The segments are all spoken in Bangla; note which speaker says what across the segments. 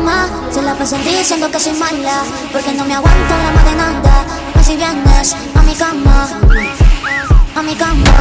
Speaker 1: cama, se la pasa el día diciendo que soy mala, porque no me aguanto drama de nada. Pues si vienes a mi cama, a mi cama,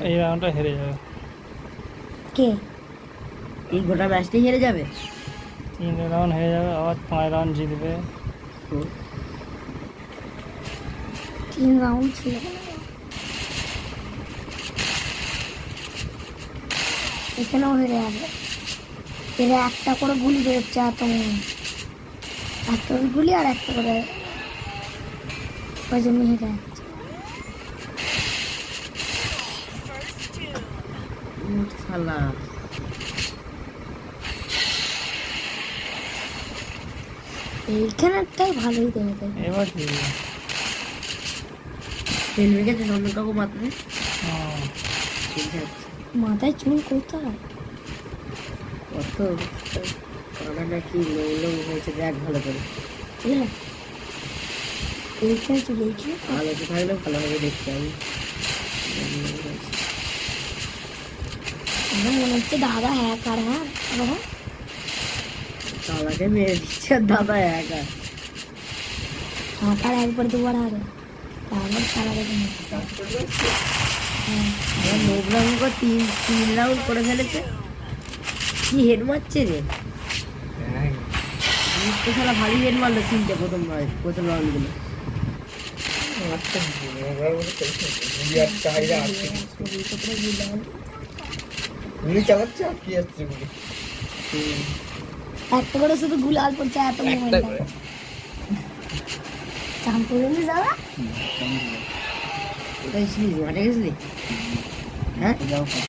Speaker 2: এই রাউন্ডটা হেরে যাবে।
Speaker 3: কে এই গোটা ম্যাচটাই হেরে যাবে?
Speaker 2: 3 রাউন্ড হেরে যাবে, আবার 5 রাউন্ড জিতবে।
Speaker 3: 3 রাউন্ড ছিল, এখানেও হেরে যাবে। এরা একটা করে গুলি বেরোচ্ছে, একটা গুলি আর একটা করে, ওই জন্য হেরে যাচ্ছে। এইখানেরটাই ভালোই দেবে।
Speaker 2: এবার
Speaker 3: ফেলবে গেছে চন্দন কাকু মাথায়, মাথায় চুল কোথায় কত নাকি লোক হয়েছে, দেখ ভালো করে। এইখানে চলে ভালো থাকলে ভালোভাবে দেখতে হবে। আমার মনে হচ্ছে দাদা হ্যাকার। হ্যাঁ দাদাকে মেরে দিচ্ছে, দাদা হ্যাকার। হ্যাকার একবার দুবার আরে তারপর সারা দেখে নোবরামুখো 3 রাউন্ড করে ফেলেছে। কি হেড মারছে রে, তো শালা ভারী হেড মারলো 3টে প্রথম রাউন্ডগুলো। একটা করে শুধু গুলাল পড়ছে, এত চান করে নি যাওয়া। মাঠে গেছিলি? হ্যাঁ